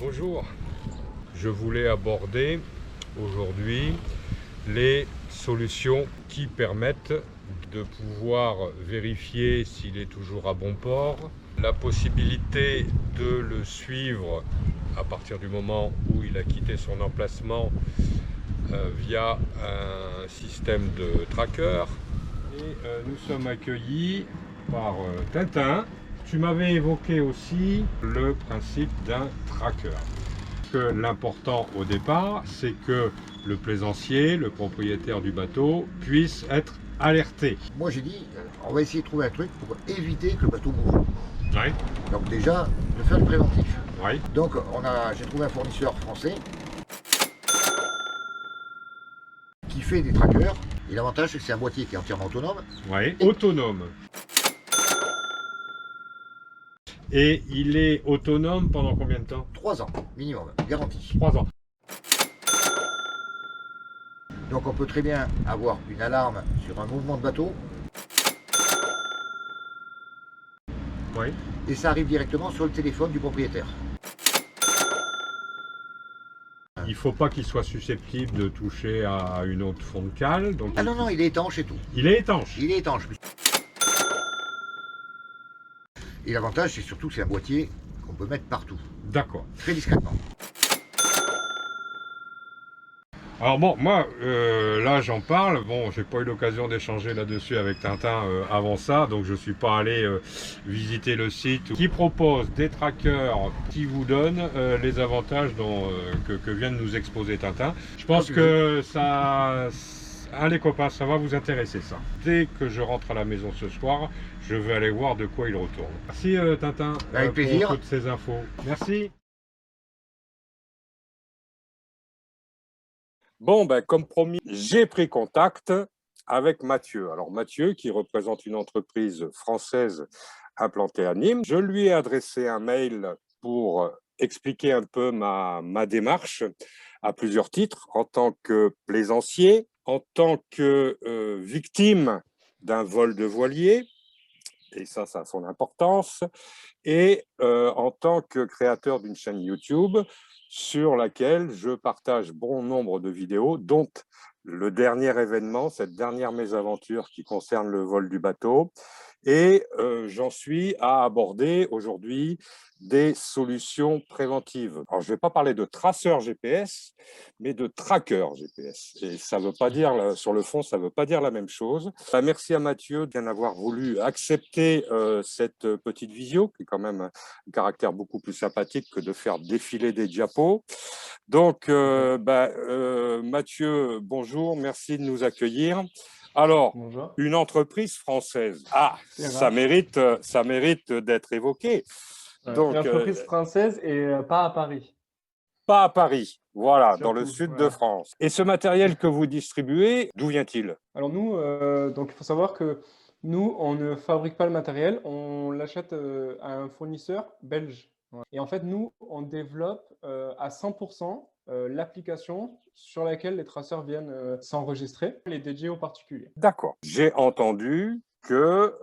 Bonjour, je voulais aborder aujourd'hui les solutions qui permettent de pouvoir vérifier s'il est toujours à bon port, la possibilité de le suivre à partir du moment où il a quitté son emplacement via un système de tracker. Et nous sommes accueillis par Tintin. Tu m'avais évoqué aussi le principe d'un tracker. L'important au départ, c'est que le plaisancier, le propriétaire du bateau, puisse être alerté. Moi j'ai dit, on va essayer de trouver un truc pour éviter que le bateau bouge. Oui. Donc déjà, de faire du préventif. Oui. Donc j'ai trouvé un fournisseur français qui fait des trackers. Et l'avantage c'est que c'est un boîtier qui est entièrement autonome. Oui. Autonome. Et il est autonome pendant combien de temps? 3 ans minimum, garantie. 3 ans. Donc on peut très bien avoir une alarme sur un mouvement de bateau. Oui. Et ça arrive directement sur le téléphone du propriétaire. Il ne faut pas qu'il soit susceptible de toucher à une autre fond de cale. Donc Ah non, il est étanche et tout. Il est étanche. Il est étanche. Et l'avantage c'est surtout que c'est un boîtier qu'on peut mettre partout. D'accord. Très discrètement. Alors bon, moi, là j'en parle, bon, j'ai pas eu l'occasion d'échanger là-dessus avec Tintin avant ça, donc je suis pas allé visiter le site qui propose des trackers qui vous donnent les avantages que vient de nous exposer Tintin. Je pense que ça, les copains, ça va vous intéresser ça. Dès que je rentre à la maison ce soir, je vais aller voir de quoi il retourne. Merci Tintin Avec plaisir. pour toutes ces infos. Merci. Bon, ben, comme promis, j'ai pris contact avec Mathieu. Alors Mathieu, qui représente une entreprise française implantée à Nîmes, je lui ai adressé un mail pour expliquer un peu ma démarche à plusieurs titres, en tant que plaisancier, en tant que victime d'un vol de voilier, et ça a son importance, et en tant que créateur d'une chaîne YouTube sur laquelle je partage bon nombre de vidéos, dont le dernier événement, cette dernière mésaventure qui concerne le vol du bateau. Et j'en suis à aborder aujourd'hui des solutions préventives. Alors, je ne vais pas parler de traceur GPS, mais de tracker GPS. Et ça veut pas dire, sur le fond, ça ne veut pas dire la même chose. Merci à Mathieu de bien avoir voulu accepter cette petite visio, qui est quand même un caractère beaucoup plus sympathique que de faire défiler des diapos. Donc, Mathieu, bonjour, merci de nous accueillir. Alors, Bonjour. une entreprise française, ça mérite d'être évoqué. Donc, une entreprise française et pas à Paris. Pas à Paris, voilà, Surtout, dans le sud de France. Et ce matériel que vous distribuez, d'où vient-il? Alors nous, donc il faut savoir que nous, on ne fabrique pas le matériel, on l'achète à un fournisseur belge. Voilà. Et en fait, nous, on développe à 100% l'application sur laquelle les traceurs viennent s'enregistrer, les dédiés aux particuliers. D'accord. J'ai entendu que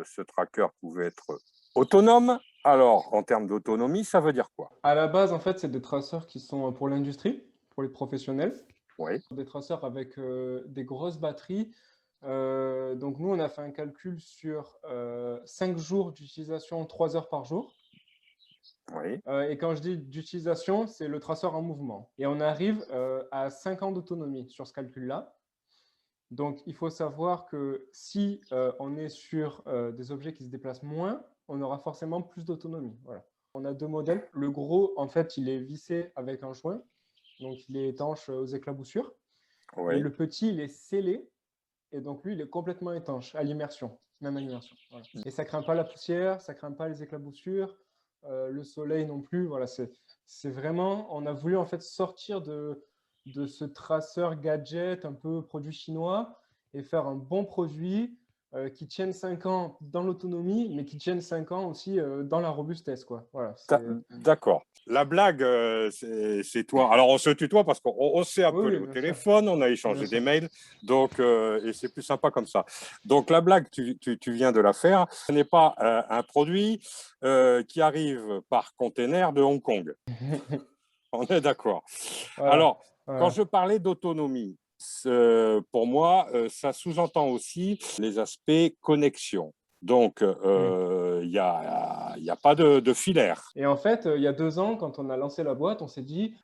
ce tracker pouvait être autonome. Alors, en termes d'autonomie, ça veut dire quoi? À la base, en fait, c'est des traceurs qui sont pour l'industrie, pour les professionnels. Oui. Des traceurs avec des grosses batteries. Donc nous, on a fait un calcul sur 5 jours d'utilisation, 3 heures par jour. Oui. Et quand je dis d'utilisation, c'est le traceur en mouvement. Et on arrive à 5 ans d'autonomie sur ce calcul-là. Donc il faut savoir que si on est sur des objets qui se déplacent moins, on aura forcément plus d'autonomie. Voilà. On a 2 modèles. Le gros, en fait, il est vissé avec un joint. Donc il est étanche aux éclaboussures. Oui. Et le petit, il est scellé. Et donc, lui, il est complètement étanche, à l'immersion, même à l'immersion. Voilà. Et ça ne craint pas la poussière, ça ne craint pas les éclaboussures, le soleil non plus. Voilà, c'est vraiment, on a voulu en fait sortir de ce traceur gadget un peu produit chinois et faire un bon produit qui tienne 5 ans dans l'autonomie, mais qui tienne 5 ans aussi dans la robustesse, quoi. Voilà, D'accord. la blague, c'est toi. Alors, on se tutoie parce qu'on s'est appelé Oui, au bien sûr. téléphone, on a échangé Bien des sûr. mails, donc, et c'est plus sympa comme ça. Donc, la blague, tu viens de la faire. Ce n'est pas un produit qui arrive par container de Hong Kong. On est d'accord. Voilà. Alors, quand Voilà. je parlais d'autonomie, pour moi, ça sous-entend aussi les aspects connexion. Donc, il n'y a pas de filaire. Et en fait, il y a 2 ans, quand on a lancé la boîte, on s'est dit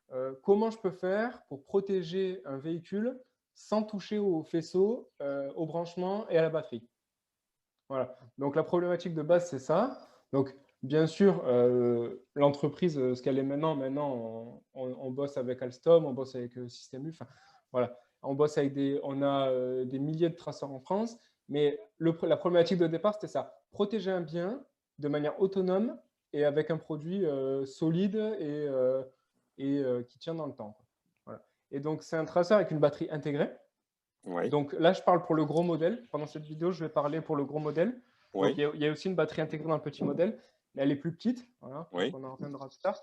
comment je peux faire pour protéger un véhicule sans toucher au faisceau, au branchement et à la batterie. Voilà. Donc la problématique de base, c'est ça. Donc bien sûr, l'entreprise, ce qu'elle est maintenant, on bosse avec Alstom, on bosse avec Système U. Enfin, voilà, on bosse avec on a des milliers de traceurs en France. Mais la problématique de départ, c'était ça. Protéger un bien de manière autonome et avec un produit solide et qui tient dans le temps, quoi. Voilà. Et donc, c'est un traceur avec une batterie intégrée. Oui, Donc là, je parle pour le gros modèle. Pendant cette vidéo, je vais parler pour le gros modèle. Donc oui, il y a aussi une batterie intégrée dans le petit modèle, mais elle est plus petite. Voilà, donc oui. on en reviendra plus tard.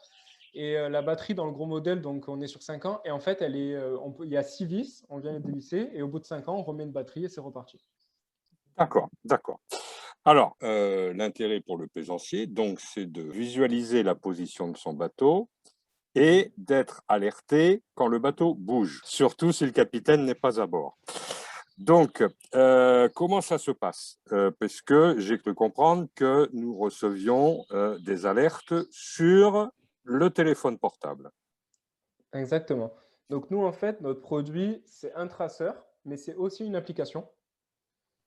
Et la batterie dans le gros modèle, donc on est sur 5 ans. Et en fait, il y a 6 vis, on vient les dévisser. Et au bout de 5 ans, on remet une batterie et c'est reparti. D'accord, d'accord. Alors, l'intérêt pour le plaisancier, donc, c'est de visualiser la position de son bateau et d'être alerté quand le bateau bouge, surtout si le capitaine n'est pas à bord. Donc, comment ça se passe? Parce que j'ai cru comprendre que nous recevions des alertes sur le téléphone portable. Exactement. Donc nous, en fait, notre produit, c'est un traceur, mais c'est aussi une application.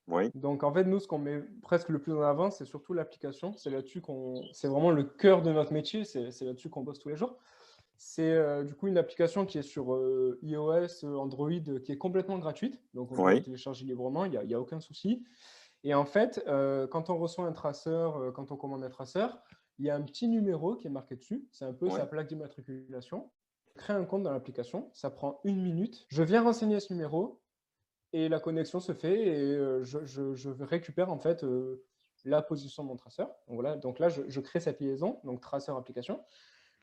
Oui, Donc en fait, nous, ce qu'on met presque le plus en avant, c'est surtout l'application. C'est vraiment le cœur de notre métier. C'est là-dessus qu'on bosse tous les jours. C'est du coup une application qui est sur iOS, Android, qui est complètement gratuite. Donc on peut la oui, télécharger librement, il y a aucun souci. Et en fait, quand on reçoit un traceur, quand on commande un traceur, il y a un petit numéro qui est marqué dessus. C'est un peu sa oui. plaque d'immatriculation. Crée un compte dans l'application, ça prend 1 minute. Je viens renseigner ce numéro et la connexion se fait et je récupère en fait la position de mon traceur. Donc, voilà, donc là, je crée cette liaison, donc traceur-application.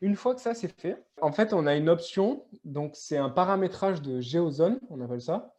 Une fois que ça c'est fait, en fait, on a une option, donc c'est un paramétrage de géozone, on appelle ça.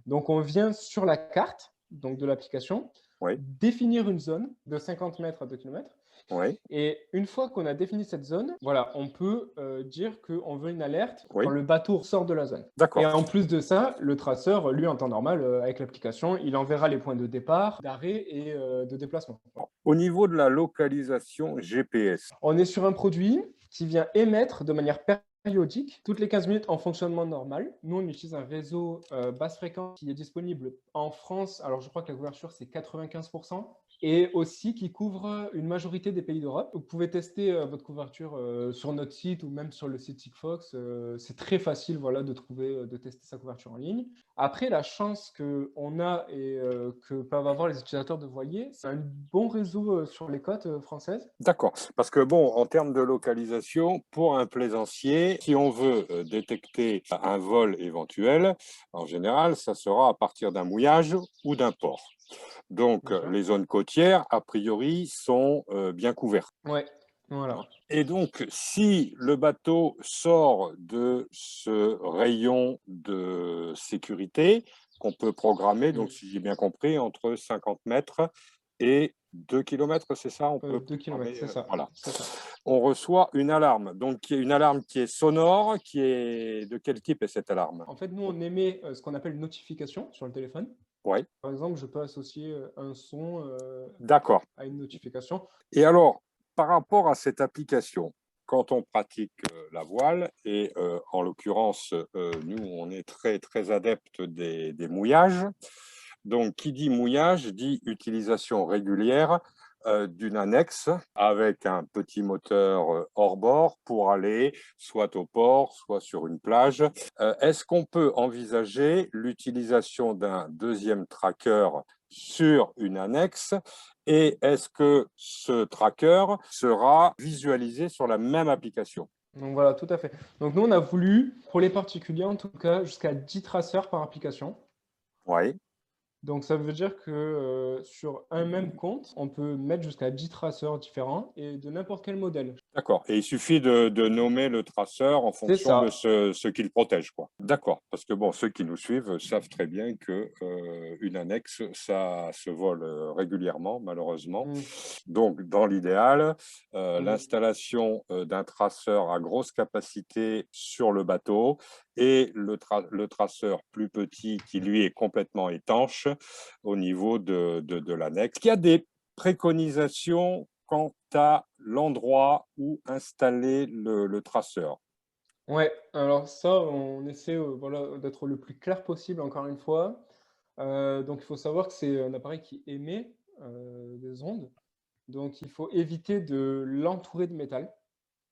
Donc on vient sur la carte donc de l'application, Oui, définir une zone de 50 mètres à 2 km. oui, Et une fois qu'on a défini cette zone, voilà, on peut dire qu'on veut une alerte quand oui, le bateau sort de la zone. Et d'accord. en plus de ça, le traceur, lui, en temps normal, avec l'application, il enverra les points de départ, d'arrêt et de déplacement. Voilà. Au niveau de la localisation GPS, On est sur un produit qui vient émettre de manière périodique, toutes les 15 minutes en fonctionnement normal. Nous, on utilise un réseau basse fréquence qui est disponible en France. Alors, je crois que la couverture, c'est 95%. Et aussi qui couvre une majorité des pays d'Europe. Vous pouvez tester votre couverture sur notre site ou même sur le site Sigfox. C'est très facile, voilà, de trouver, de tester sa couverture en ligne. Après, la chance qu'on a et que peuvent avoir les utilisateurs de voiliers, c'est un bon réseau sur les côtes françaises. d'accord. Parce que bon, en termes de localisation, pour un plaisancier, si on veut détecter un vol éventuel, en général, ça sera à partir d'un mouillage ou d'un port. Donc, Bien sûr. les zones côtières, a priori, sont bien couvertes. Ouais, voilà. Et donc, si le bateau sort de ce rayon de sécurité qu'on peut programmer, donc si j'ai bien compris, entre 50 mètres et 2 kilomètres, c'est ça? On peut 2 km, programmer, c'est ça, voilà. c'est ça. On reçoit une alarme, donc qui est une alarme qui est sonore, qui est de quel type est cette alarme? En fait, nous, on émet ce qu'on appelle une notification sur le téléphone. Oui, Par exemple, je peux associer un son d'accord. à une notification. Et alors, par rapport à cette application, quand on pratique la voile, et en l'occurrence, nous, on est très, très adeptes des mouillages. Donc, qui dit mouillage dit utilisation régulière d'une annexe avec un petit moteur hors bord pour aller soit au port, soit sur une plage. Est-ce qu'on peut envisager l'utilisation d'un deuxième tracker sur une annexe et est-ce que ce tracker sera visualisé sur la même application? Donc voilà, tout à fait. Donc nous, on a voulu, pour les particuliers en tout cas, jusqu'à 10 traceurs par application. Oui, Donc, ça veut dire que sur un même compte, on peut mettre jusqu'à 10 traceurs différents et de n'importe quel modèle. D'accord. Et il suffit de nommer le traceur en C'est fonction de ça. ce qu'il protège, quoi. D'accord. Parce que bon, ceux qui nous suivent savent très bien que une annexe, ça se vole régulièrement, malheureusement. Mm, Donc, dans l'idéal, oui, l'installation d'un traceur à grosse capacité sur le bateau et le traceur plus petit qui, lui, est complètement étanche au niveau de l'annexe. Est-ce qu'il y a des préconisations quant à l'endroit où installer le traceur? ouais. Alors ça, on essaie voilà, d'être le plus clair possible, encore une fois. Donc, il faut savoir que c'est un appareil qui émet des ondes. Donc, il faut éviter de l'entourer de métal,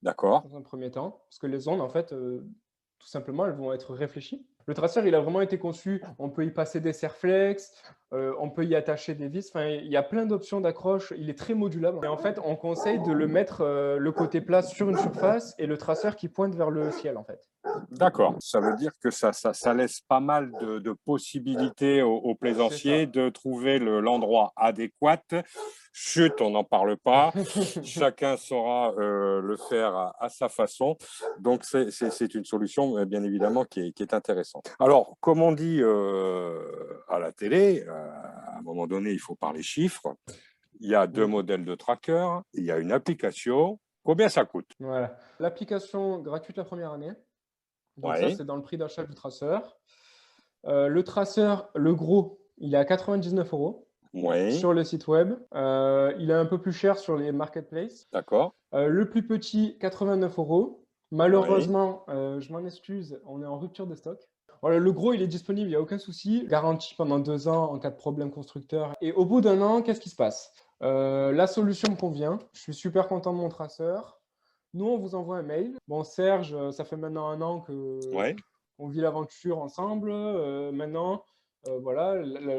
D'accord, dans un premier temps, parce que les ondes, en fait, tout simplement, elles vont être réfléchies. Le traceur, il a vraiment été conçu, on peut y passer des serflex, on peut y attacher des vis, enfin, il y a plein d'options d'accroche, il est très modulable. Et en fait, on conseille de le mettre le côté plat sur une surface et le traceur qui pointe vers le ciel, en fait. d'accord. Ça veut dire que ça laisse pas mal de possibilités aux C'est plaisanciers ça. de trouver l'endroit adéquat. Chut, on n'en parle pas. Chacun saura le faire à sa façon. Donc, c'est une solution, bien évidemment, qui est intéressante. Alors, comme on dit à la télé, à un moment donné, il faut parler chiffres. Il y a deux Oui, modèles de tracker, il y a une application. Combien ça coûte? voilà. L'application gratuite la première année. Donc ça, Oui, c'est dans le prix d'achat du traceur. Le traceur, le gros, il est à 99 euros oui, sur le site web. Il est un peu plus cher sur les marketplaces. d'accord. Le plus petit, 89 euros. Oui, Malheureusement, je m'en excuse, on est en rupture de stock. Voilà, le gros, il est disponible, il n'y a aucun souci. Garantie pendant 2 ans en cas de problème constructeur. Et au bout d'un an, qu'est-ce qui se passe? La solution me convient. Je suis super content de mon traceur. Nous, on vous envoie un mail. Bon, Serge, ça fait maintenant un an que oui. on vit l'aventure ensemble. Maintenant, voilà,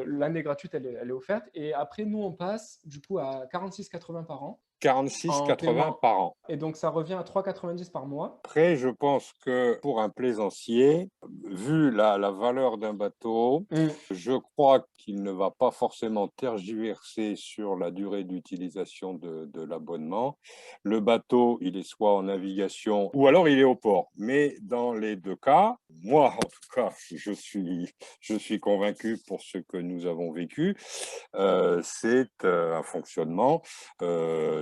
l'année gratuite, elle est offerte. Et après, nous, on passe du coup à 46,80 par an en 46,80 paiement. par an. Et donc, ça revient à 3,90 par mois. Après, je pense que pour un plaisancier, vu la valeur d'un bateau, Mm. je crois qu'il ne va pas forcément tergiverser sur la durée d'utilisation de l'abonnement. Le bateau, il est soit en navigation ou alors il est au port. Mais dans les deux cas, moi, en tout cas, je suis convaincu pour ce que nous avons vécu, c'est un fonctionnement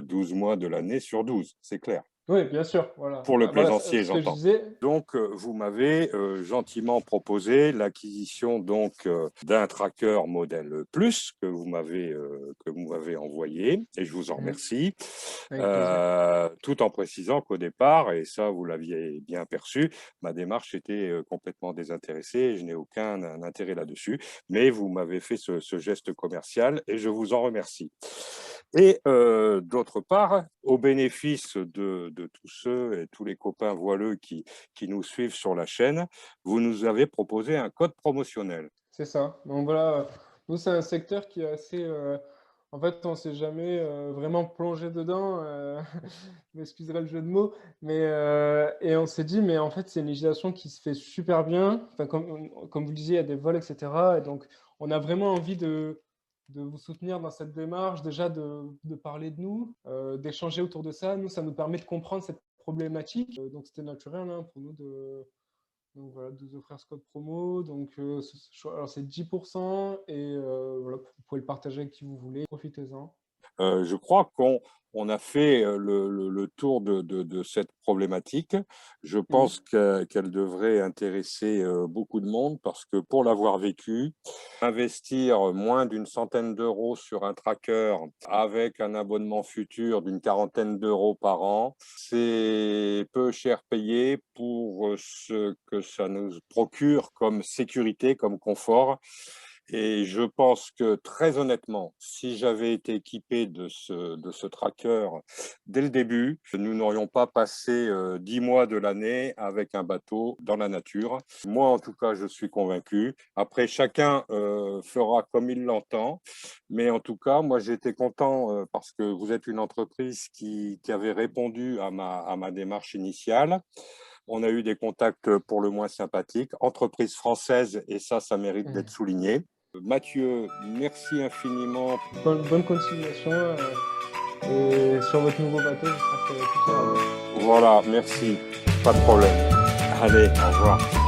12 mois de l'année sur 12, c'est clair. Oui, bien sûr. Voilà, Pour le voilà plaisancier, ce que je j'entends. disais. Donc, vous m'avez gentiment proposé l'acquisition donc d'un tracker modèle plus que vous m'avez envoyé et je vous en Mm. remercie. Avec plaisir. Tout en précisant qu'au départ, et ça vous l'aviez bien perçu, ma démarche était complètement désintéressée et je n'ai aucun intérêt là-dessus. Mais vous m'avez fait ce geste commercial et je vous en remercie. Et d'autre part, au bénéfice de tous ceux et tous les copains voileux qui nous suivent sur la chaîne, vous nous avez proposé un code promotionnel. C'est ça. Donc voilà, nous, c'est un secteur qui est assez. En fait, on s'est jamais vraiment plongé dedans. Vous m'excuserez le jeu de mots. Mais, et on s'est dit, mais en fait, c'est une législation qui se fait super bien. Enfin, comme vous le disiez, il y a des vols, etc. Et donc, on a vraiment envie de vous soutenir dans cette démarche, déjà de parler de nous, d'échanger autour de ça. Nous, ça nous permet de comprendre cette problématique. Donc, c'était naturel hein, pour nous donc voilà, de vous offrir ce code promo. Donc alors c'est 10% et voilà, vous pouvez le partager avec qui vous voulez. Profitez-en. Je crois qu'on a fait le tour de cette problématique. Je Mm. pense qu'elle devrait intéresser beaucoup de monde parce que pour l'avoir vécu, investir moins d'une centaine d'euros sur un tracker avec un abonnement futur d'une quarantaine d'euros par an, c'est peu cher payé pour ce que ça nous procure comme sécurité, comme confort. Et je pense que très honnêtement, si j'avais été équipé de ce tracker dès le début, nous n'aurions pas passé 10 mois de l'année avec un bateau dans la nature. Moi, en tout cas, je suis convaincu. Après, chacun fera comme il l'entend. Mais en tout cas, moi, j'étais content parce que vous êtes une entreprise qui avait répondu à ma démarche initiale. On a eu des contacts pour le moins sympathiques. Entreprise française, et ça mérite d'être Mm. souligné. Mathieu, merci infiniment. Bonne continuation. Et sur votre nouveau bateau, j'espère que tout ira bien. Voilà, merci. Pas de problème. Allez, au revoir.